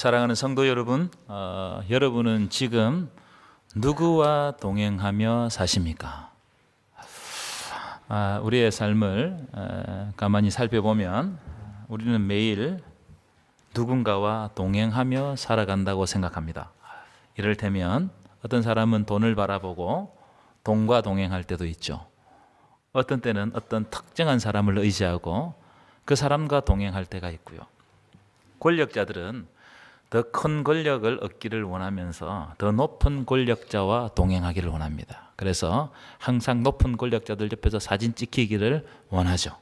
사랑하는 성도 여러분, 여러분은 지금 누구와 동행하며 사십니까? 우리의 삶을 가만히 살펴보면 우리는 매일 누군가와 동행하며 살아간다고 생각합니다. 이를테면 어떤 사람은 돈을 바라보고 돈과 동행할 때도 있죠. 어떤 때는 어떤 특정한 사람을 의지하고 그 사람과 동행할 때가 있고요. 권력자들은 더 큰 권력을 얻기를 원하면서 더 높은 권력자와 동행하기를 원합니다. 그래서 항상 높은 권력자들 옆에서 사진 찍히기를 원하죠.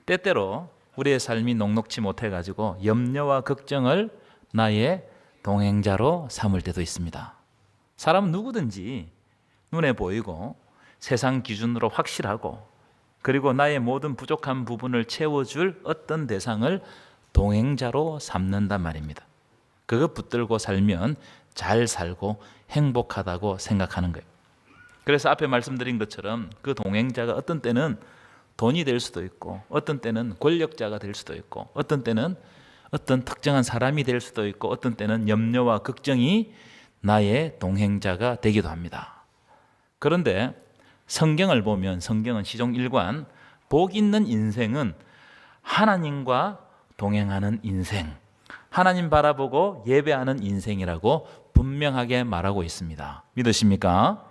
때때로 우리의 삶이 녹록지 못해가지고 염려와 걱정을 나의 동행자로 삼을 때도 있습니다. 사람은 누구든지 눈에 보이고 세상 기준으로 확실하고 그리고 나의 모든 부족한 부분을 채워줄 어떤 대상을 동행자로 삼는단 말입니다. 그거 붙들고 살면 잘 살고 행복하다고 생각하는 거예요. 그래서 앞에 말씀드린 것처럼 그 동행자가 어떤 때는 돈이 될 수도 있고 어떤 때는 권력자가 될 수도 있고 어떤 때는 어떤 특정한 사람이 될 수도 있고 어떤 때는 염려와 걱정이 나의 동행자가 되기도 합니다. 그런데 성경을 보면 성경은 시종 1관 복 있는 인생은 하나님과 동행하는 인생, 하나님 바라보고 예배하는 인생이라고 분명하게 말하고 있습니다. 믿으십니까?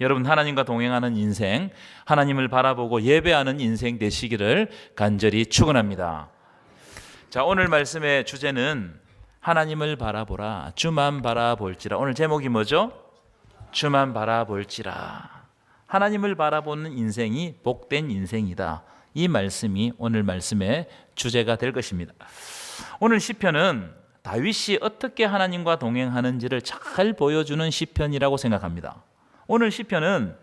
여러분 하나님과 동행하는 인생, 하나님을 바라보고 예배하는 인생 되시기를 간절히 축원합니다. 자, 오늘 말씀의 주제는 하나님을 바라보라, 주만 바라볼지라. 오늘 제목이 뭐죠? 주만 바라볼지라. 하나님을 바라보는 인생이 복된 인생이다. 이 말씀이 오늘 말씀의 주제가 될 것입니다. 오늘 시편은 다윗이 어떻게 하나님과 동행하는지를 잘 보여주는 시편이라고 생각합니다. 오늘 시편은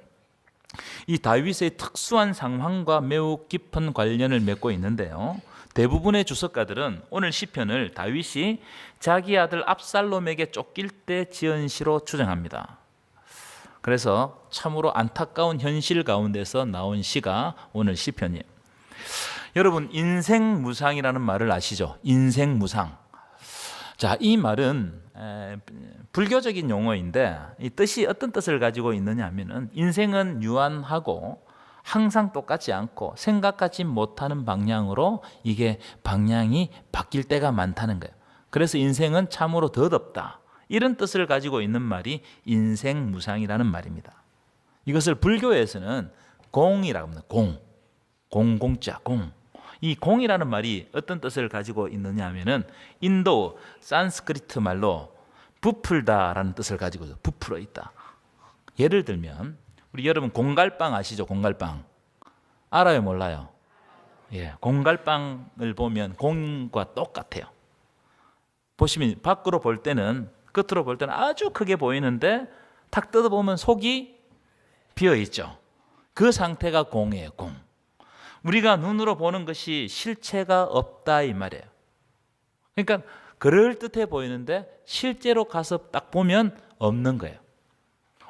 이 다윗의 특수한 상황과 매우 깊은 관련을 맺고 있는데요. 대부분의 주석가들은 오늘 시편을 다윗이 자기 아들 압살롬에게 쫓길 때 지은 시로 추정합니다. 그래서 참으로 안타까운 현실 가운데서 나온 시가 오늘 시편이에요. 여러분 인생무상이라는 말을 아시죠? 인생무상. 자, 이 말은 불교적인 용어인데 이 뜻이 어떤 뜻을 가지고 있느냐 하면은 인생은 유한하고 항상 똑같지 않고 생각하지 못하는 방향으로 이게 방향이 바뀔 때가 많다는 거예요. 그래서 인생은 참으로 덧없다. 이런 뜻을 가지고 있는 말이 인생무상이라는 말입니다. 이것을 불교에서는 공이라고 합니다. 공공자 공. 이 공이라는 말이 어떤 뜻을 가지고 있느냐 하면은 인도 산스크리트 말로 부풀다라는 뜻을 가지고 있어요. 부풀어 있다. 예를 들면 우리 여러분 공갈빵 아시죠? 공갈빵 알아요? 몰라요? 예, 공갈빵을 보면 공과 똑같아요. 보시면 밖으로 볼 때는 겉으로 볼 때는 아주 크게 보이는데 탁 뜯어보면 속이 비어있죠. 그 상태가 공이에요. 공. 우리가 눈으로 보는 것이 실체가 없다 이 말이에요. 그러니까 그럴듯해 보이는데 실제로 가서 딱 보면 없는 거예요.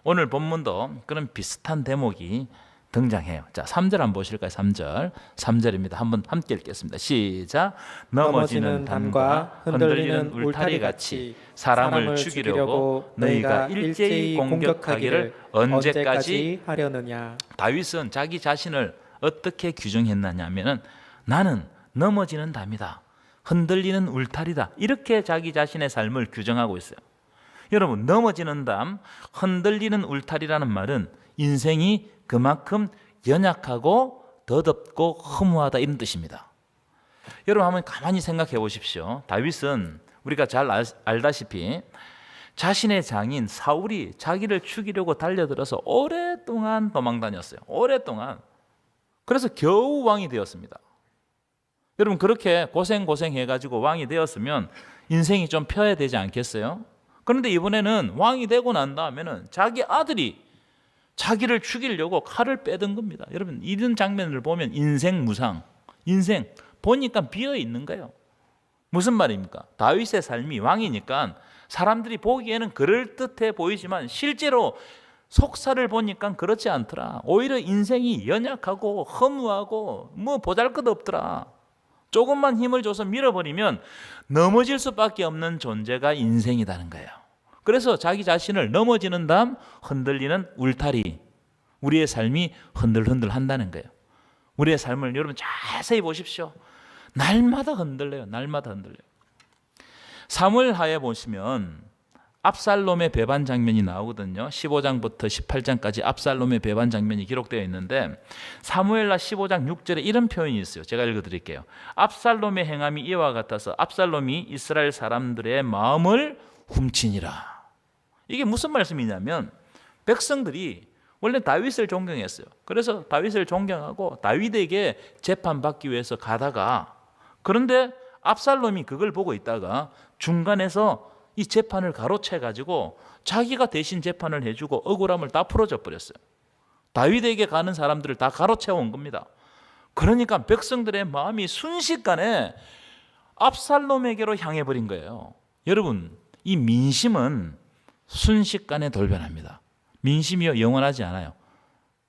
오늘 본문도 그런 비슷한 대목이 등장해요. 자, 3절 한번 보실까요? 3절입니다. 한번 함께 읽겠습니다. 시작. 넘어지는 담과 흔들리는 울타리 같이 사람을 죽이려고 너희가 일제히 공격하기를 언제까지 하려느냐. 다윗은 자기 자신을 어떻게 규정했느냐 하면은 나는 넘어지는 담이다. 흔들리는 울타리다. 이렇게 자기 자신의 삶을 규정하고 있어요. 여러분, 넘어지는 담, 흔들리는 울타리라는 말은 인생이 그만큼 연약하고 더덥고 허무하다 이런 뜻입니다. 여러분 한번 가만히 생각해 보십시오. 다윗은 우리가 잘 알다시피 자신의 장인 사울이 자기를 죽이려고 달려들어서 오랫동안 도망다녔어요. 오랫동안. 그래서 겨우 왕이 되었습니다. 여러분 그렇게 고생해가지고 왕이 되었으면 인생이 좀 펴야 되지 않겠어요? 그런데 이번에는 왕이 되고 난 다음에는 자기 아들이 자기를 죽이려고 칼을 빼든 겁니다. 여러분 이런 장면을 보면 인생무상, 인생 보니까 비어 있는 거예요. 무슨 말입니까? 다윗의 삶이 왕이니까 사람들이 보기에는 그럴듯해 보이지만 실제로 속사를 보니까 그렇지 않더라. 오히려 인생이 연약하고 허무하고 뭐 보잘것없더라. 조금만 힘을 줘서 밀어버리면 넘어질 수밖에 없는 존재가 인생이라는 거예요. 그래서 자기 자신을 넘어지는 다음 흔들리는 울타리, 우리의 삶이 흔들흔들 한다는 거예요. 우리의 삶을 여러분 자세히 보십시오. 날마다 흔들려요. 날마다 흔들려요. 사무엘하에 보시면 압살롬의 배반 장면이 나오거든요. 15장부터 18장까지 압살롬의 배반 장면이 기록되어 있는데 사무엘하 15장 6절에 이런 표현이 있어요. 제가 읽어드릴게요. 압살롬의 행함이 이와 같아서 압살롬이 이스라엘 사람들의 마음을 훔치니라. 이게 무슨 말씀이냐면 백성들이 원래 다윗을 존경했어요. 그래서 다윗을 존경하고 다윗에게 재판받기 위해서 가다가, 그런데 압살롬이 그걸 보고 있다가 중간에서 이 재판을 가로채 가지고 자기가 대신 재판을 해주고 억울함을 다 풀어줘 버렸어요. 다윗에게 가는 사람들을 다 가로채워 온 겁니다. 그러니까 백성들의 마음이 순식간에 압살롬에게로 향해 버린 거예요. 여러분, 이 민심은 순식간에 돌변합니다. 민심이요, 영원하지 않아요.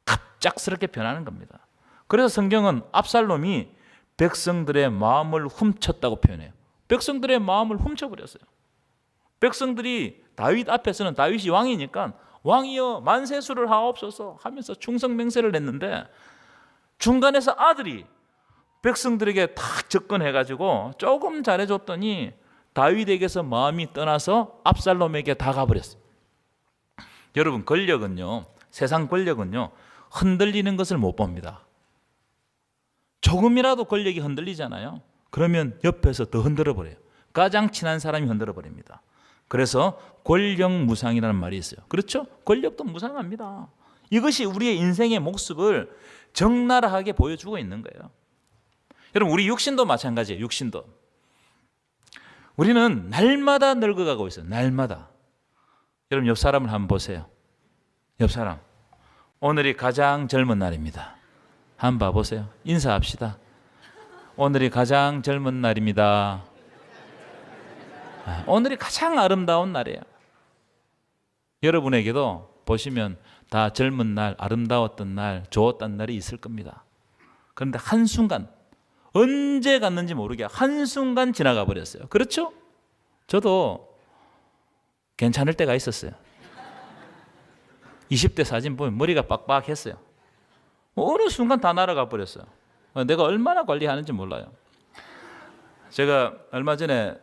갑작스럽게 변하는 겁니다. 그래서 성경은 압살롬이 백성들의 마음을 훔쳤다고 표현해요. 백성들의 마음을 훔쳐버렸어요. 백성들이 다윗 앞에서는 다윗이 왕이니까 왕이여 만세수를 하옵소서 하면서 충성맹세를 했는데 중간에서 아들이 백성들에게 탁 접근해가지고 조금 잘해줬더니 다윗에게서 마음이 떠나서 압살롬에게 다 가버렸어요. 여러분, 권력은요, 세상 권력은요, 흔들리는 것을 못 봅니다. 조금이라도 권력이 흔들리잖아요. 그러면 옆에서 더 흔들어 버려요. 가장 친한 사람이 흔들어 버립니다. 그래서 권력무상이라는 말이 있어요. 그렇죠? 권력도 무상합니다. 이것이 우리의 인생의 모습을 적나라하게 보여주고 있는 거예요. 여러분, 우리 육신도 마찬가지예요. 육신도. 우리는 날마다 늙어가고 있어요. 날마다. 여러분, 옆 사람을 한번 보세요. 옆 사람. 오늘이 가장 젊은 날입니다. 한번 봐보세요. 인사합시다. 오늘이 가장 젊은 날입니다. 오늘이 가장 아름다운 날이에요. 여러분에게도 보시면 다 젊은 날, 아름다웠던 날, 좋았던 날이 있을 겁니다. 그런데 한순간, 언제 갔는지 모르게 한순간 지나가 버렸어요. 그렇죠? 저도 괜찮을 때가 있었어요. 20대 사진 보면 머리가 빡빡했어요. 어느 순간 다 날아가 버렸어요. 내가 얼마나 관리하는지 몰라요. 제가 얼마 전에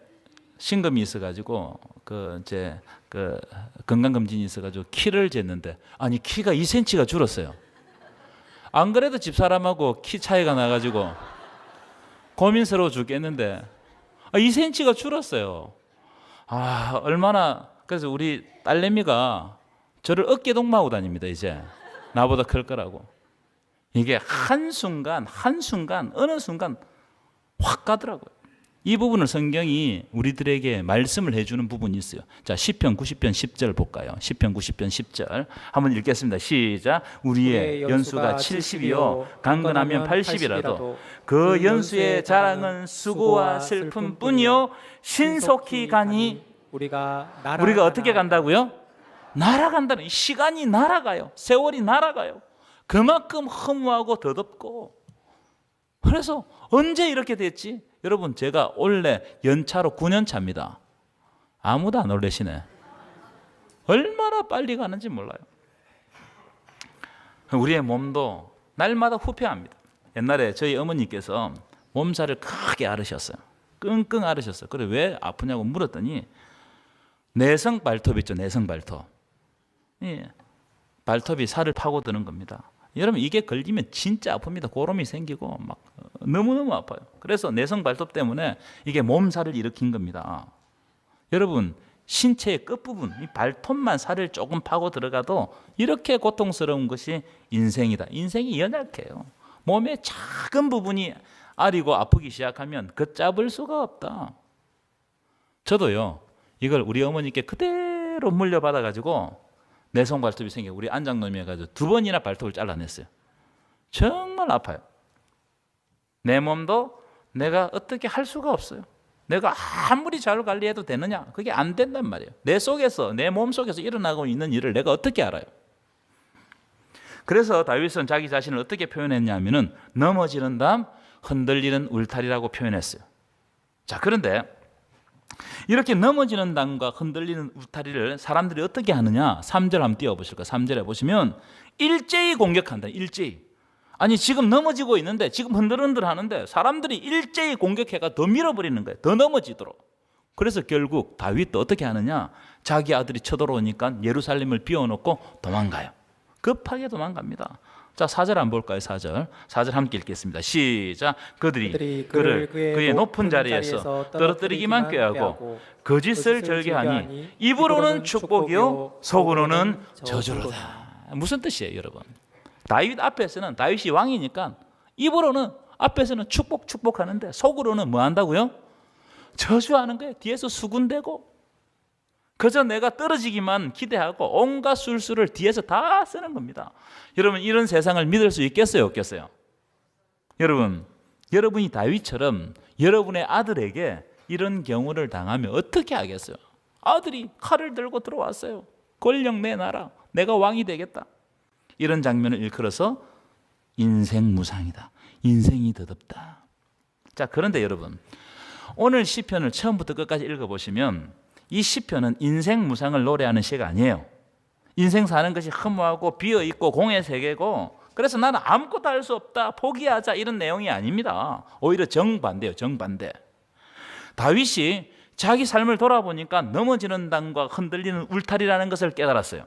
신금이 있어가지고 건강검진이 있어가지고 키를 쟀는데, 아니 키가 2cm가 줄었어요. 안 그래도 집사람하고 키 차이가 나가지고 고민스러워 죽겠는데 2cm가 줄었어요. 얼마나. 그래서 우리 딸내미가 저를 어깨동무하고 다닙니다. 이제 나보다 클 거라고. 이게 한순간 어느 순간 확 가더라고요. 이 부분을 성경이 우리들에게 말씀을 해주는 부분이 있어요. 자, 시편 90편 10절 볼까요? 시편 90편 10절 한번 읽겠습니다. 시작. 우리의 연수가 70이요 강건하면 80이라도 그 연수의 자랑은 수고와 슬픔뿐이요 신속히 가니. 우리가 어떻게 간다고요? 날아간다는. 시간이 날아가요. 세월이 날아가요. 그만큼 허무하고 더덥고. 그래서 언제 이렇게 됐지? 여러분, 제가 원래 연차로 9년 차입니다. 아무도 안 놀래시네. 얼마나 빨리 가는지 몰라요. 우리의 몸도 날마다 후퇴합니다. 옛날에 저희 어머니께서 몸살을 크게 앓으셨어요. 끙끙 앓으셨어요. 그래 왜 아프냐고 물었더니 내성 발톱 있죠. 내성 발톱. 발톱이 살을 파고드는 겁니다. 여러분, 이게 걸리면 진짜 아픕니다. 고름이 생기고 막 너무너무 아파요. 그래서 내성 발톱 때문에 이게 몸살을 일으킨 겁니다. 여러분, 신체의 끝부분, 이 발톱만 살을 조금 파고 들어가도 이렇게 고통스러운 것이 인생이다. 인생이 연약해요. 몸의 작은 부분이 아리고 아프기 시작하면 걷잡을 수가 없다. 저도요, 이걸 우리 어머니께 그대로 물려받아가지고 내성 발톱이 생겨 우리 안장놈이 해가지고 2번이나 발톱을 잘라냈어요. 정말 아파요. 내 몸도 내가 어떻게 할 수가 없어요. 내가 아무리 잘 관리해도 되느냐? 그게 안 된단 말이에요. 내 속에서, 내 몸 속에서 일어나고 있는 일을 내가 어떻게 알아요? 그래서 다윗은 자기 자신을 어떻게 표현했냐면은 넘어지는 다음 흔들리는 울타리라고 표현했어요. 자, 그런데 이렇게 넘어지는 담과 흔들리는 울타리를 사람들이 어떻게 하느냐? 3절 한번 띄워보실까요? 3절에 보시면 일제히 공격한다. 일제히. 아니 지금 넘어지고 있는데 지금 흔들흔들 하는데 사람들이 일제히 공격해가 더 밀어버리는 거예요. 더 넘어지도록. 그래서 결국 다윗도 어떻게 하느냐? 자기 아들이 쳐들어오니까 예루살렘을 비워놓고 도망가요. 급하게 도망갑니다. 자, 4절 한번 볼까요? 4절 함께 읽겠습니다. 시작. 그들이 그를 그의 높은 자리에서 떨어뜨리기만 꾀하고 거짓을 절개하니 입으로는 축복이요 속으로는 저주로다. 무슨 뜻이에요, 여러분? 다윗 앞에서는, 다윗이 왕이니까 입으로는 앞에서는 축복하는데 속으로는 뭐 한다고요? 저주하는 거예요. 뒤에서 수군대고 그저 내가 떨어지기만 기대하고 온갖 술수를 뒤에서 다 쓰는 겁니다. 여러분, 이런 세상을 믿을 수 있겠어요, 없겠어요? 여러분이 다윗처럼 여러분의 아들에게 이런 경우를 당하면 어떻게 하겠어요? 아들이 칼을 들고 들어왔어요. 권력 내놔라. 내가 왕이 되겠다. 이런 장면을 일컬어서 인생 무상이다. 인생이 더덥다. 자, 그런데 여러분, 오늘 시편을 처음부터 끝까지 읽어보시면 이 시편은 인생 무상을 노래하는 시가 아니에요. 인생 사는 것이 허무하고 비어있고 공의 세계고 그래서 나는 아무것도 할 수 없다, 포기하자, 이런 내용이 아닙니다. 오히려 정반대예요. 정반대. 다윗이 자기 삶을 돌아보니까 넘어지는 담과 흔들리는 울타리라는 것을 깨달았어요.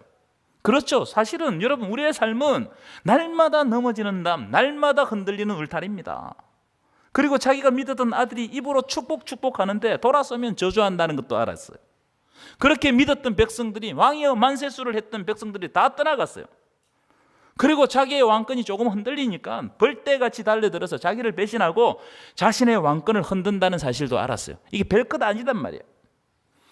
그렇죠. 사실은 여러분, 우리의 삶은 날마다 넘어지는 담, 날마다 흔들리는 울타리입니다. 그리고 자기가 믿었던 아들이 입으로 축복하는데 돌아서면 저주한다는 것도 알았어요. 그렇게 믿었던 백성들이, 왕이여 만세수를 했던 백성들이 다 떠나갔어요. 그리고 자기의 왕권이 조금 흔들리니까 벌떼같이 달려들어서 자기를 배신하고 자신의 왕권을 흔든다는 사실도 알았어요. 이게 별것 아니단 말이에요.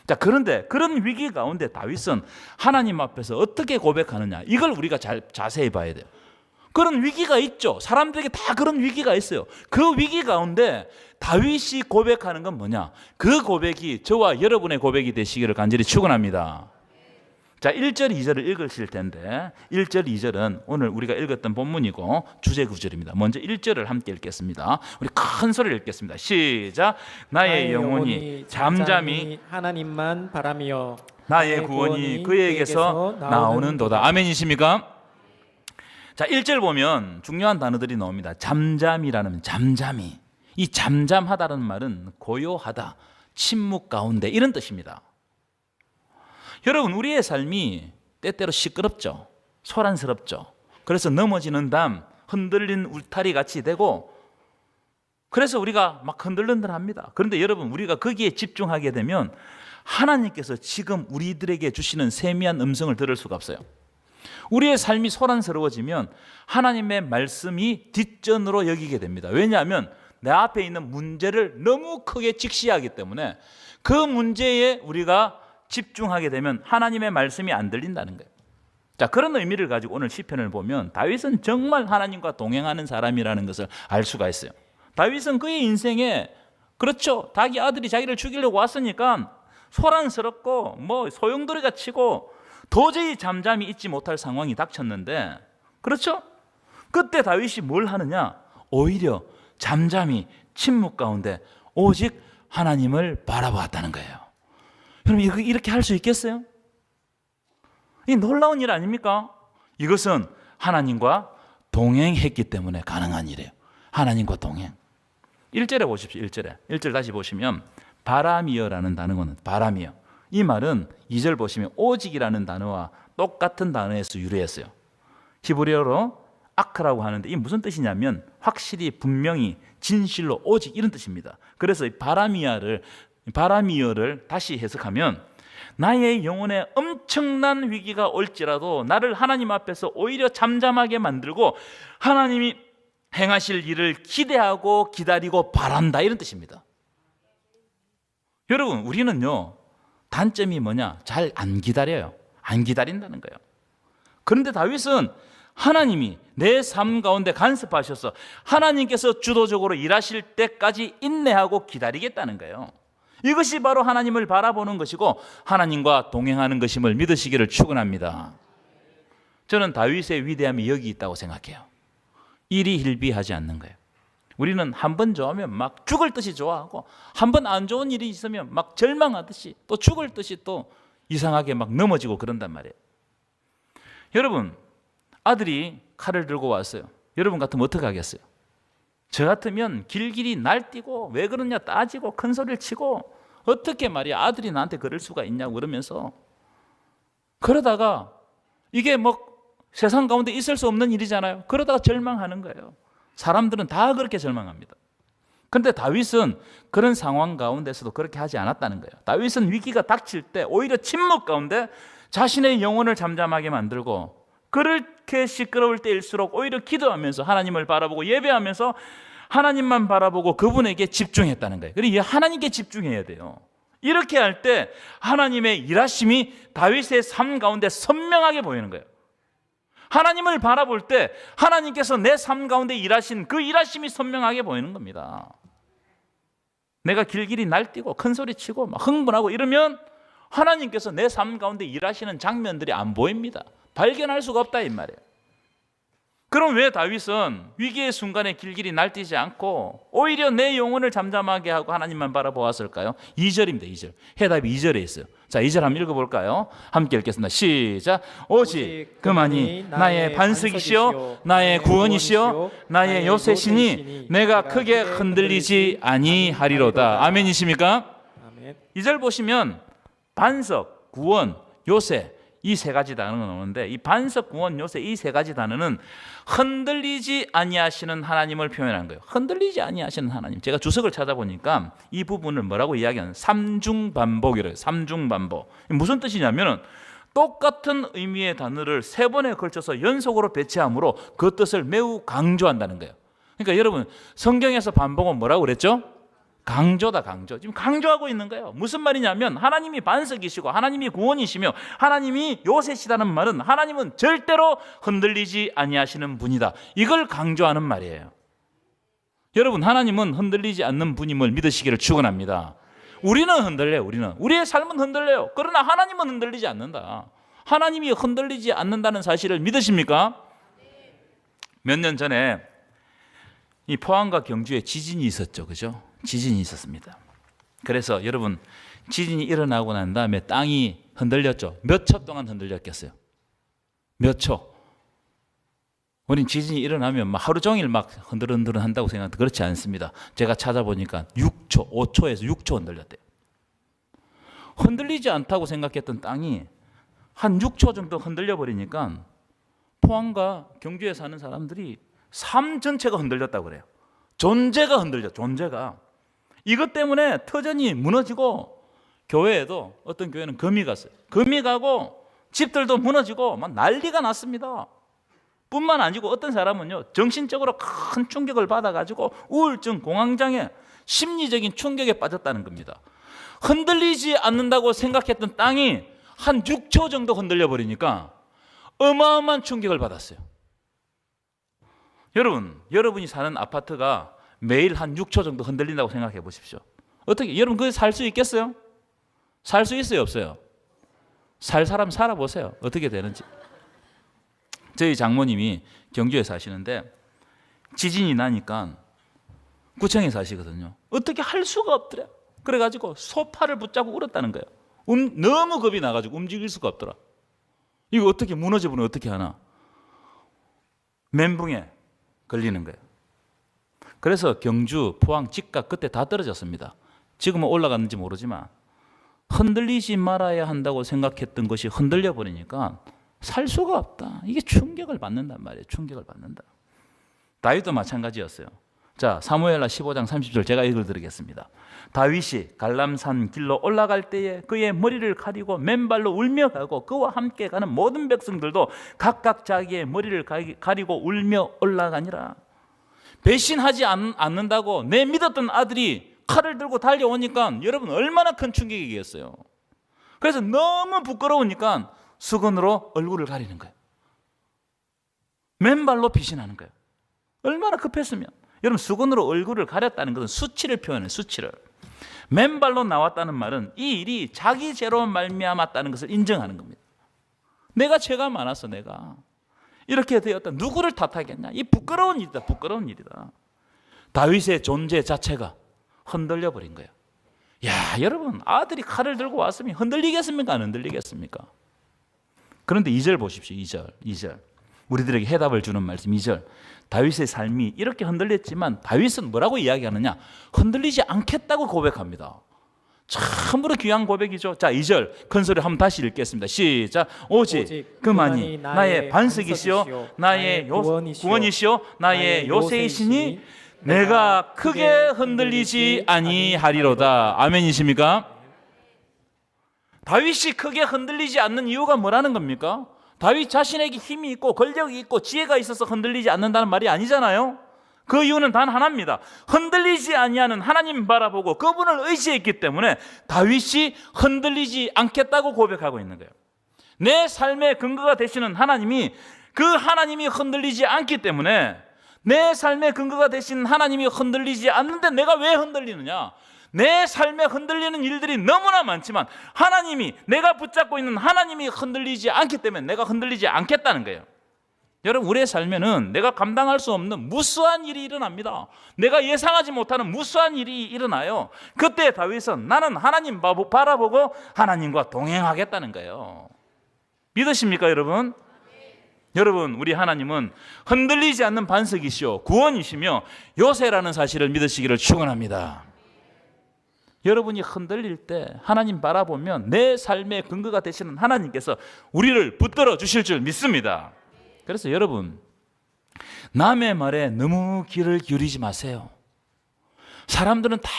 자, 그런데 그런 위기 가운데 다윗은 하나님 앞에서 어떻게 고백하느냐, 이걸 우리가 자세히 봐야 돼요. 그런 위기가 있죠. 사람들에게 다 그런 위기가 있어요. 그 위기 가운데 다윗이 고백하는 건 뭐냐? 그 고백이 저와 여러분의 고백이 되시기를 간절히 축원합니다. 자, 1절, 2절을 읽으실 텐데 1절, 2절은 오늘 우리가 읽었던 본문이고 주제 구절입니다. 먼저 1절을 함께 읽겠습니다. 우리 큰 소리를 읽겠습니다. 시작. 나의 영혼이 잠잠히 하나님만 바라며 나의 구원이 그에게서 나오는도다. 아멘이십니까? 자, 1절 보면 중요한 단어들이 나옵니다. 잠잠이라는, 잠잠이. 이 잠잠하다는 말은 고요하다, 침묵 가운데, 이런 뜻입니다. 여러분, 우리의 삶이 때때로 시끄럽죠. 소란스럽죠. 그래서 넘어지는 담, 흔들린 울타리 같이 되고, 그래서 우리가 막 흔들흔들합니다. 그런데 여러분, 우리가 거기에 집중하게 되면 하나님께서 지금 우리들에게 주시는 세미한 음성을 들을 수가 없어요. 우리의 삶이 소란스러워지면 하나님의 말씀이 뒷전으로 여기게 됩니다. 왜냐하면 내 앞에 있는 문제를 너무 크게 직시하기 때문에 그 문제에 우리가 집중하게 되면 하나님의 말씀이 안 들린다는 거예요. 자, 그런 의미를 가지고 오늘 시편을 보면 다윗은 정말 하나님과 동행하는 사람이라는 것을 알 수가 있어요. 다윗은 그의 인생에, 그렇죠, 자기 아들이 자기를 죽이려고 왔으니까 소란스럽고 뭐 소용돌이가 치고 도저히 잠잠히 있지 못할 상황이 닥쳤는데, 그렇죠? 그때 다윗이 뭘 하느냐? 오히려 잠잠히 침묵 가운데 오직 하나님을 바라보았다는 거예요. 여러분, 이렇게 할 수 있겠어요? 이 놀라운 일 아닙니까? 이것은 하나님과 동행했기 때문에 가능한 일이에요. 하나님과 동행. 1절에 보십시오. 1절 다시 보시면 바람이여라는 단어는 바람이여. 이 말은 2절 보시면 오직이라는 단어와 똑같은 단어에서 유래했어요. 히브리어로 아크라고 하는데 이 무슨 뜻이냐면 확실히, 분명히, 진실로, 오직, 이런 뜻입니다. 그래서 바람이여를 다시 해석하면 나의 영혼에 엄청난 위기가 올지라도 나를 하나님 앞에서 오히려 잠잠하게 만들고 하나님이 행하실 일을 기대하고 기다리고 바란다, 이런 뜻입니다. 여러분, 우리는요, 단점이 뭐냐? 잘 안 기다려요. 안 기다린다는 거예요. 그런데 다윗은 하나님이 내 삶 가운데 간섭하셔서 하나님께서 주도적으로 일하실 때까지 인내하고 기다리겠다는 거예요. 이것이 바로 하나님을 바라보는 것이고 하나님과 동행하는 것임을 믿으시기를 축원합니다. 저는 다윗의 위대함이 여기 있다고 생각해요. 일이 hil비하지 않는 거예요. 우리는 한 번 좋아하면 막 죽을 듯이 좋아하고 한 번 안 좋은 일이 있으면 막 절망하듯이 또 죽을 듯이 또 이상하게 막 넘어지고 그런단 말이에요. 여러분, 아들이 칼을 들고 왔어요. 여러분 같으면 어떻게 하겠어요? 저 같으면 길길이 날뛰고 왜 그러냐 따지고 큰 소리를 치고 어떻게 말이야 아들이 나한테 그럴 수가 있냐고 그러면서 그러다가 이게 뭐 세상 가운데 있을 수 없는 일이잖아요. 그러다가 절망하는 거예요. 사람들은 다 그렇게 절망합니다. 그런데 다윗은 그런 상황 가운데서도 그렇게 하지 않았다는 거예요. 다윗은 위기가 닥칠 때 오히려 침묵 가운데 자신의 영혼을 잠잠하게 만들고 그렇게 시끄러울 때일수록 오히려 기도하면서 하나님을 바라보고 예배하면서 하나님만 바라보고 그분에게 집중했다는 거예요. 그리고 하나님께 집중해야 돼요. 이렇게 할 때 하나님의 일하심이 다윗의 삶 가운데 선명하게 보이는 거예요. 하나님을 바라볼 때 하나님께서 내 삶 가운데 일하신 그 일하심이 선명하게 보이는 겁니다. 내가 길길이 날뛰고 큰 소리치고 막 흥분하고 이러면 하나님께서 내 삶 가운데 일하시는 장면들이 안 보입니다. 발견할 수가 없다 이 말이에요. 그럼 왜 다윗은 위기의 순간에 길길이 날뛰지 않고 오히려 내 영혼을 잠잠하게 하고 하나님만 바라보았을까요? 2절입니다. 2절. 해답이 2절에 있어요. 자, 2절 한번 읽어볼까요? 함께 읽겠습니다. 시작. 오직 그만이 나의 반석이시요 나의 구원이시요 나의 요새시니 내가 크게 흔들리지 아니하리로다. 아멘이십니까? 아멘. 2절 보시면 반석, 구원, 요새 이 세 가지 단어가 나오는데 이 반석, 구원, 요새 이 세 가지 단어는 흔들리지 아니하시는 하나님을 표현한 거예요. 흔들리지 아니하시는 하나님. 제가 주석을 찾아보니까 이 부분을 뭐라고 이야기하는 삼중반복이래요. 삼중반복. 무슨 뜻이냐면은 똑같은 의미의 단어를 세 번에 걸쳐서 연속으로 배치함으로 그 뜻을 매우 강조한다는 거예요. 그러니까 여러분 성경에서 반복은 뭐라고 그랬죠? 강조다, 강조. 지금 강조하고 있는 거예요. 무슨 말이냐면 하나님이 반석이시고 하나님이 구원이시며 하나님이 요새시다는 말은 하나님은 절대로 흔들리지 아니하시는 분이다. 이걸 강조하는 말이에요. 여러분, 하나님은 흔들리지 않는 분임을 믿으시기를 축원합니다. 우리는 흔들려요. 우리의 삶은 흔들려요. 그러나 하나님은 흔들리지 않는다. 하나님이 흔들리지 않는다는 사실을 믿으십니까? 몇 년 전에 이 포항과 경주에 지진이 있었죠. 그죠? 지진이 있었습니다. 그래서 여러분 지진이 일어나고 난 다음에 땅이 흔들렸죠. 몇 초 동안 흔들렸겠어요? 몇 초? 우린 지진이 일어나면 막 하루 종일 막 흔들흔들 한다고 생각하는데 그렇지 않습니다. 제가 찾아보니까 6초, 5초에서 6초 흔들렸대요. 흔들리지 않다고 생각했던 땅이 한 6초 정도 흔들려 버리니까 포항과 경주에 사는 사람들이 삶 전체가 흔들렸다고 그래요. 존재가 흔들려, 존재가. 이것 때문에 터전이 무너지고 교회에도 어떤 교회는 금이 갔어요. 금이 가고 집들도 무너지고 막 난리가 났습니다. 뿐만 아니고 어떤 사람은요 정신적으로 큰 충격을 받아가지고 우울증, 공황장애, 심리적인 충격에 빠졌다는 겁니다. 흔들리지 않는다고 생각했던 땅이 한 6초 정도 흔들려 버리니까 어마어마한 충격을 받았어요. 여러분이 사는 아파트가 매일 한 6초 정도 흔들린다고 생각해 보십시오. 어떻게 여러분 그거 살 수 있겠어요? 살 수 있어요, 없어요? 살 사람 살아보세요. 어떻게 되는지. 저희 장모님이 경주에 사시는데 지진이 나니까 구청에 사시거든요. 어떻게 할 수가 없더래. 그래가지고 소파를 붙잡고 울었다는 거예요. 너무 겁이 나가지고 움직일 수가 없더라. 이거 어떻게 무너져버리면 어떻게 하나. 멘붕에 걸리는 거예요. 그래서 경주, 포항, 집값 그때 다 떨어졌습니다. 지금은 올라갔는지 모르지만 흔들리지 말아야 한다고 생각했던 것이 흔들려 버리니까 살 수가 없다. 이게 충격을 받는단 말이에요. 충격을 받는다. 다윗도 마찬가지였어요. 자, 사무엘하 15장 30절 제가 읽어드리겠습니다. 다윗이 갈람산 길로 올라갈 때에 그의 머리를 가리고 맨발로 울며 가고 그와 함께 가는 모든 백성들도 각각 자기의 머리를 가리고 울며 올라가니라. 배신하지 않는다고 내 믿었던 아들이 칼을 들고 달려오니까 여러분 얼마나 큰 충격이겠어요. 그래서 너무 부끄러우니까 수건으로 얼굴을 가리는 거예요. 맨발로 피신하는 거예요. 얼마나 급했으면. 여러분 수건으로 얼굴을 가렸다는 것은 수치를 표현해요. 수치를. 맨발로 나왔다는 말은 이 일이 자기 죄로 말미암았다는 것을 인정하는 겁니다. 내가 죄가 많았어. 내가 이렇게 되었다. 누구를 탓하겠냐. 이 부끄러운 일이다. 부끄러운 일이다. 다윗의 존재 자체가 흔들려 버린 거예요. 야, 여러분, 아들이 칼을 들고 왔으면 흔들리겠습니까? 안 흔들리겠습니까? 그런데 2절 보십시오. 2절. 우리들에게 해답을 주는 말씀 2절. 다윗의 삶이 이렇게 흔들렸지만 다윗은 뭐라고 이야기하느냐? 흔들리지 않겠다고 고백합니다. 참으로 귀한 고백이죠. 자, 2절 큰 소리 한번 다시 읽겠습니다. 시작. 오직 그만이 나의 반석이시요 나의 구원이시요 나의 요새이시니 내가 크게 흔들리지 아니하리로다. 아멘이십니까? 다윗이 크게 흔들리지 않는 이유가 뭐라는 겁니까? 다윗 자신에게 힘이 있고 권력이 있고 지혜가 있어서 흔들리지 않는다는 말이 아니잖아요. 그 이유는 단 하나입니다. 흔들리지 아니하는 하나님 바라보고 그분을 의지했기 때문에 다윗이 흔들리지 않겠다고 고백하고 있는 거예요. 내 삶의 근거가 되시는 하나님이, 그 하나님이 흔들리지 않기 때문에 내 삶의 근거가 되시는 하나님이 흔들리지 않는데 내가 왜 흔들리느냐? 내 삶에 흔들리는 일들이 너무나 많지만 하나님이, 내가 붙잡고 있는 하나님이 흔들리지 않기 때문에 내가 흔들리지 않겠다는 거예요. 여러분, 우리의 삶에는 내가 감당할 수 없는 무수한 일이 일어납니다. 내가 예상하지 못하는 무수한 일이 일어나요. 그때 다윗은 나는 하나님 바라보고 하나님과 동행하겠다는 거예요. 믿으십니까, 여러분? 여러분, 우리 하나님은 흔들리지 않는 반석이시오 구원이시며 요새라는 사실을 믿으시기를 축원합니다. 여러분이 흔들릴 때 하나님 바라보면 내 삶의 근거가 되시는 하나님께서 우리를 붙들어 주실 줄 믿습니다. 그래서 여러분, 남의 말에 너무 귀를 기울이지 마세요. 사람들은 다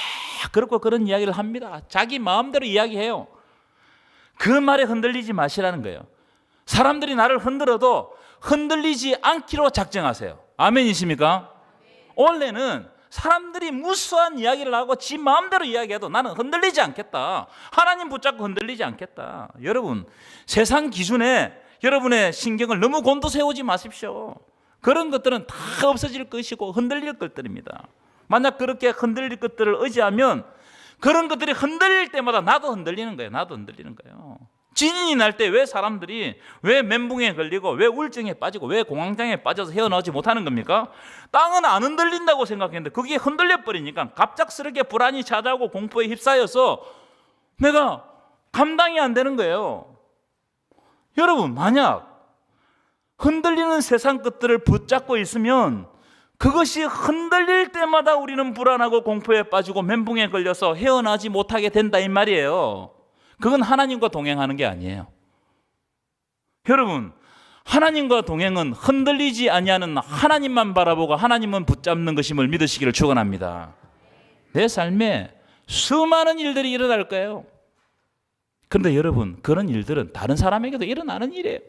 그렇고 그런 이야기를 합니다. 자기 마음대로 이야기해요. 그 말에 흔들리지 마시라는 거예요. 사람들이 나를 흔들어도 흔들리지 않기로 작정하세요. 아멘이십니까? 원래는 사람들이 무수한 이야기를 하고 지 마음대로 이야기해도 나는 흔들리지 않겠다. 하나님 붙잡고 흔들리지 않겠다. 여러분, 세상 기준에 여러분의 신경을 너무 곤두세우지 마십시오. 그런 것들은 다 없어질 것이고 흔들릴 것들입니다. 만약 그렇게 흔들릴 것들을 의지하면 그런 것들이 흔들릴 때마다 나도 흔들리는 거예요. 나도 흔들리는 거예요. 지진이 날 때 왜 사람들이 왜 멘붕에 걸리고 왜 우울증에 빠지고 왜 공황장애에 빠져서 헤어나오지 못하는 겁니까? 땅은 안 흔들린다고 생각했는데 그게 흔들려 버리니까 갑작스럽게 불안이 찾아오고 공포에 휩싸여서 내가 감당이 안 되는 거예요. 여러분, 만약 흔들리는 세상 것들을 붙잡고 있으면 그것이 흔들릴 때마다 우리는 불안하고 공포에 빠지고 멘붕에 걸려서 헤어나지 못하게 된다 이 말이에요. 그건 하나님과 동행하는 게 아니에요. 여러분, 하나님과 동행은 흔들리지 아니하는 하나님만 바라보고 하나님은 붙잡는 것임을 믿으시기를 축원합니다. 내 삶에 수많은 일들이 일어날 거예요. 그런데 여러분, 그런 일들은 다른 사람에게도 일어나는 일이에요.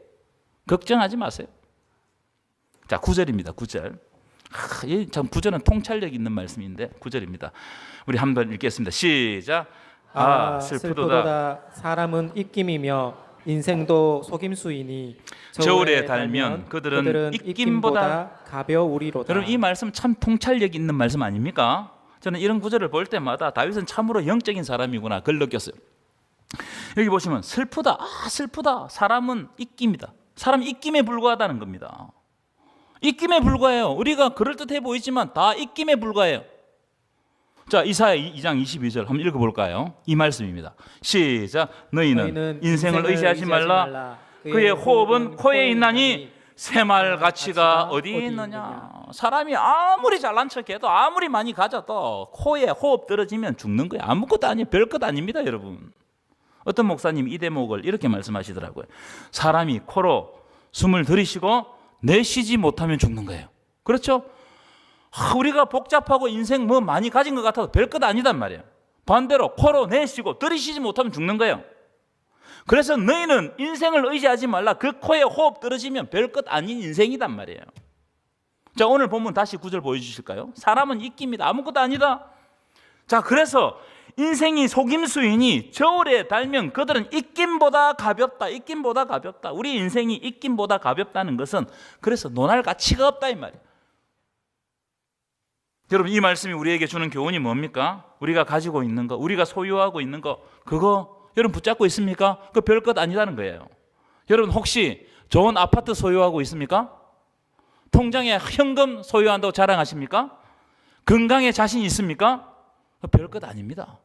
걱정하지 마세요. 자, 9절입니다. 9절. 참 9절은 통찰력 있는 말씀인데 9절입니다. 우리 한번 읽겠습니다. 시작. 슬프도다. 사람은 입김이며 인생도 속임수이니 저울에 달면 그들은 입김보다 가벼우리로다. 여러분, 이 말씀 참 통찰력 있는 말씀 아닙니까? 저는 이런 구절을 볼 때마다 다윗은 참으로 영적인 사람이구나 그걸 느꼈어요. 여기 보시면 슬프다. 슬프다. 사람은 입김이다. 사람 입김에 불과하다는 겁니다. 입김에 불과해요. 우리가 그럴듯해 보이지만 다 입김에 불과해요. 자, 이사야 2장 22절 한번 읽어볼까요? 이 말씀입니다. 시작. 너희는 인생을 의지하지 말라. 그의 호흡은 코에 있나니 새말 가치가 어디에 있느냐. 사람이 아무리 잘난 척해도 아무리 많이 가져도 코에 호흡 떨어지면 죽는 거예요. 아무것도 아니에요. 별것 아닙니다, 여러분. 어떤 목사님이 이 대목을 이렇게 말씀하시더라고요. 사람이 코로 숨을 들이쉬고 내쉬지 못하면 죽는 거예요. 그렇죠? 우리가 복잡하고 인생 뭐 많이 가진 것 같아도 별것 아니단 말이에요. 반대로 코로 내쉬고 들이쉬지 못하면 죽는 거예요. 그래서 너희는 인생을 의지하지 말라. 그 코에 호흡 떨어지면 별것 아닌 인생이단 말이에요. 자, 오늘 본문 다시 9절 보여주실까요? 사람은 입김이다. 아무것도 아니다. 자, 그래서 인생이 속임수이니 저울에 달면 그들은 입김보다 가볍다. 입김보다 가볍다. 우리 인생이 입김보다 가볍다는 것은 그래서 논할 가치가 없다 이 말이에요. 여러분, 이 말씀이 우리에게 주는 교훈이 뭡니까? 우리가 가지고 있는 거, 우리가 소유하고 있는 거, 그거 여러분 붙잡고 있습니까? 그 별것 아니라는 거예요. 여러분, 혹시 좋은 아파트 소유하고 있습니까? 통장에 현금 소유한다고 자랑하십니까? 건강에 자신 있습니까? 별것 아닙니다.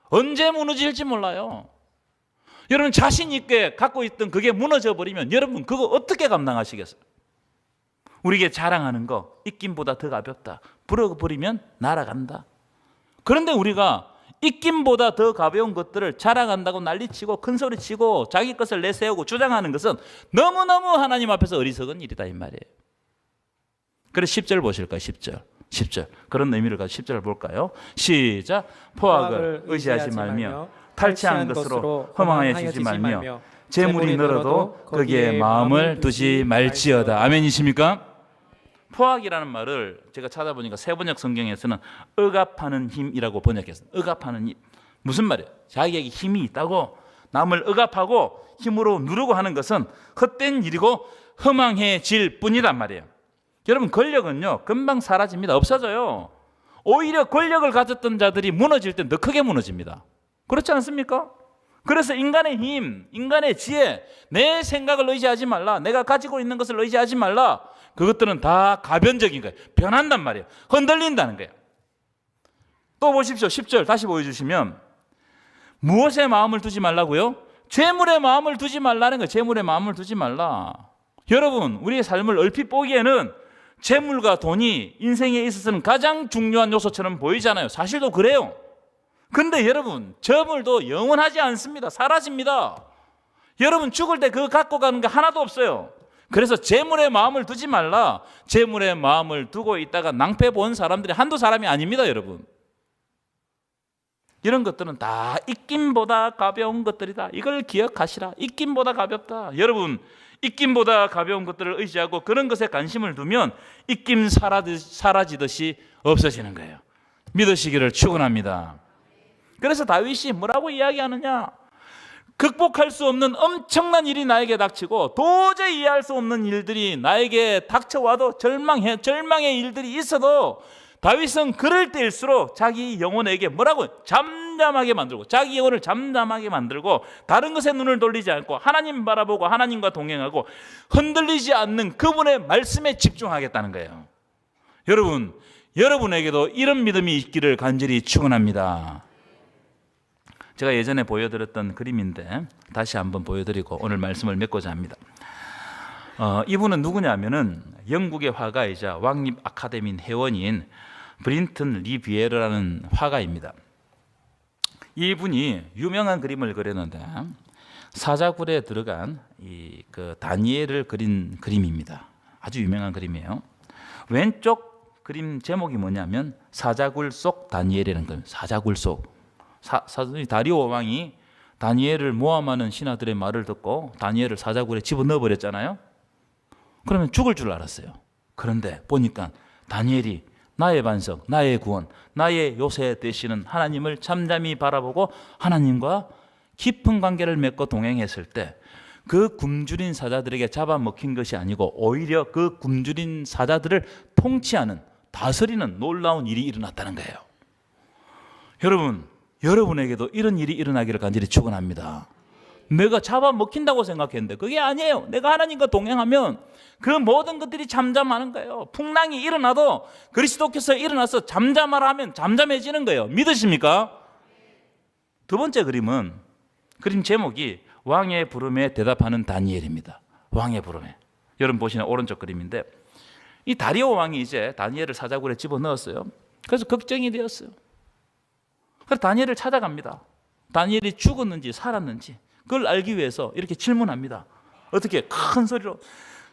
언제 무너질지 몰라요. 여러분 자신 있게 갖고 있던 그게 무너져 버리면 여러분 그거 어떻게 감당하시겠어요? 우리에게 자랑하는 거 입김보다 더 가볍다. 불어버리면 날아간다. 그런데 우리가 입김보다 더 가벼운 것들을 자랑한다고 난리치고 큰소리치고 자기 것을 내세우고 주장하는 것은 너무너무 하나님 앞에서 어리석은 일이다 이 말이에요. 그래서 10절 보실까요? 10절. 그런 의미를 가지고 10절을 볼까요? 시작. 포악을 의지하지 말며 탈취한 것으로 허망하여지지 말며 재물이 늘어도 거기에 마음을 두지 말지어다. 아멘이십니까? 포악이라는 말을 제가 찾아보니까 세번역 성경에서는 억압하는 힘이라고 번역했어요. 억압하는 힘. 무슨 말이에요? 자기에게 힘이 있다고 남을 억압하고 힘으로 누르고 하는 것은 헛된 일이고 허망해질 뿐이란 말이에요. 여러분 권력은요 금방 사라집니다. 없어져요. 오히려 권력을 가졌던 자들이 무너질 때 더 크게 무너집니다. 그렇지 않습니까? 그래서 인간의 힘, 인간의 지혜, 내 생각을 의지하지 말라. 내가 가지고 있는 것을 의지하지 말라. 그것들은 다 가변적인 거예요. 변한단 말이에요. 흔들린다는 거예요. 또 보십시오. 10절 다시 보여주시면 무엇에 마음을 두지 말라고요? 재물에 마음을 두지 말라는 거예요. 재물에 마음을 두지 말라. 여러분 우리의 삶을 얼핏 보기에는 재물과 돈이 인생에 있어서는 가장 중요한 요소처럼 보이잖아요. 사실도 그래요. 근데 여러분 재물도 영원하지 않습니다. 사라집니다. 여러분 죽을 때 그거 갖고 가는 게 하나도 없어요. 그래서 재물에 마음을 두지 말라. 재물에 마음을 두고 있다가 낭패 본 사람들이 한두 사람이 아닙니다. 여러분 이런 것들은 다 입김보다 가벼운 것들이다. 이걸 기억하시라. 입김보다 가볍다. 여러분 입김보다 가벼운 것들을 의지하고 그런 것에 관심을 두면 입김 사라지듯이 없어지는 거예요. 믿으시기를 축원합니다. 그래서 다윗이 뭐라고 이야기하느냐? 극복할 수 없는 엄청난 일이 나에게 닥치고 도저히 이해할 수 없는 일들이 나에게 닥쳐와도 절망의 일들이 있어도 다윗은 그럴 때일수록 자기 영혼에게 뭐라고? 잠잠하게 만들고 자기 영혼을 잠잠하게 만들고 다른 것에 눈을 돌리지 않고 하나님 바라보고 하나님과 동행하고 흔들리지 않는 그분의 말씀에 집중하겠다는 거예요. 여러분, 여러분에게도 이런 믿음이 있기를 간절히 축원합니다. 제가 예전에 보여드렸던 그림인데 다시 한번 보여드리고 오늘 말씀을 맺고자 합니다. 이분은 누구냐면은 영국의 화가이자 왕립 아카데미 회원인 브린튼 리비에르라는 화가입니다. 이분이 유명한 그림을 그렸는데 사자굴에 들어간 그 다니엘을 그린 그림입니다. 아주 유명한 그림이에요. 왼쪽 그림 제목이 뭐냐면 사자굴 속 다니엘이라는 겁니다. 사자굴 속. 다리오 왕이 다니엘을 모함하는 신하들의 말을 듣고 다니엘을 사자굴에 집어넣어 버렸잖아요. 그러면 죽을 줄 알았어요. 그런데 보니까 다니엘이 나의 반석, 나의 구원, 나의 요새 되시는 하나님을 잠잠히 바라보고 하나님과 깊은 관계를 맺고 동행했을 때 그 굶주린 사자들에게 잡아먹힌 것이 아니고 오히려 그 굶주린 사자들을 통치하는, 다스리는 놀라운 일이 일어났다는 거예요. 여러분에게도 이런 일이 일어나기를 간절히 축원합니다. 내가 잡아먹힌다고 생각했는데 그게 아니에요. 내가 하나님과 동행하면 그 모든 것들이 잠잠하는 거예요. 풍랑이 일어나도 그리스도께서 일어나서 잠잠하라 하면 잠잠해지는 거예요. 믿으십니까? 두 번째 그림은 그림 제목이 왕의 부름에 대답하는 다니엘입니다. 왕의 부름에. 여러분 보시는 오른쪽 그림인데 이 다리오 왕이 이제 다니엘을 사자굴에 집어넣었어요. 그래서 걱정이 되었어요. 그래서 다니엘을 찾아갑니다. 다니엘이 죽었는지 살았는지 그걸 알기 위해서 이렇게 질문합니다. 어떻게? 큰 소리로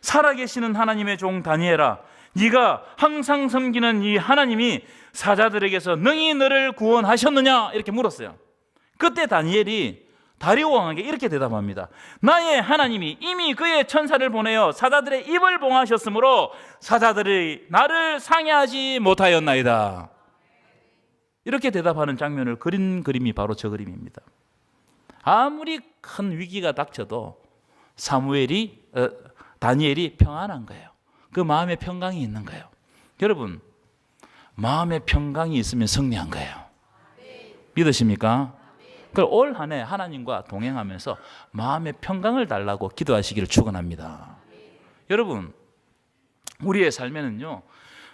살아계시는 하나님의 종 다니엘아, 네가 항상 섬기는 이 하나님이 사자들에게서 능히 너를 구원하셨느냐? 이렇게 물었어요. 그때 다니엘이 다리오 왕에게 이렇게 대답합니다. 나의 하나님이 이미 그의 천사를 보내어 사자들의 입을 봉하셨으므로 사자들이 나를 상해하지 못하였나이다. 이렇게 대답하는 장면을 그린 그림이 바로 저 그림입니다. 아무리 큰 위기가 닥쳐도 다니엘이 평안한 거예요. 그 마음에 평강이 있는 거예요. 여러분, 마음에 평강이 있으면 승리한 거예요. 믿으십니까? 그럼 올 한 해 하나님과 동행하면서 마음의 평강을 달라고 기도하시기를 축원합니다. 여러분, 우리의 삶에는요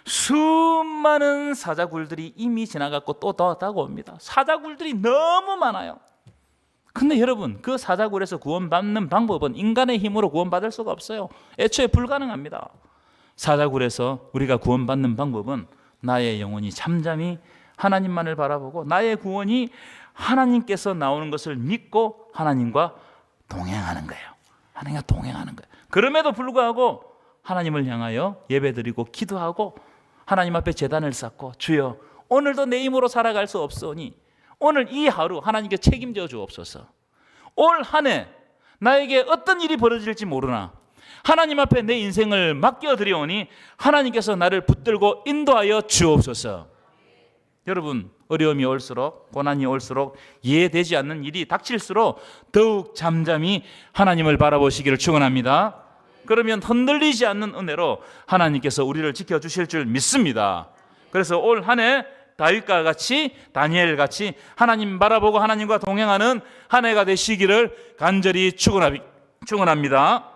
수많은 사자굴들이 이미 지나갔고 또 더 다가옵니다. 사자굴들이 너무 많아요. 근데 여러분, 그 사자굴에서 구원받는 방법은 인간의 힘으로 구원받을 수가 없어요. 애초에 불가능합니다. 사자굴에서 우리가 구원받는 방법은 나의 영혼이 잠잠히 하나님만을 바라보고 나의 구원이 하나님께서 나오는 것을 믿고 하나님과 동행하는 거예요. 하나님과 동행하는 거예요. 그럼에도 불구하고 하나님을 향하여 예배드리고 기도하고 하나님 앞에 제단을 쌓고 주여 오늘도 내 힘으로 살아갈 수 없으니 오늘 이 하루 하나님께 책임져 주옵소서. 올 한 해 나에게 어떤 일이 벌어질지 모르나 하나님 앞에 내 인생을 맡겨드리오니 하나님께서 나를 붙들고 인도하여 주옵소서. 여러분, 어려움이 올수록 고난이 올수록 이해되지 않는 일이 닥칠수록 더욱 잠잠히 하나님을 바라보시기를 축원합니다. 그러면 흔들리지 않는 은혜로 하나님께서 우리를 지켜주실 줄 믿습니다. 그래서 올 한 해 다윗과 같이 다니엘 같이 하나님 바라보고 하나님과 동행하는 한 해가 되시기를 간절히 축원합니다.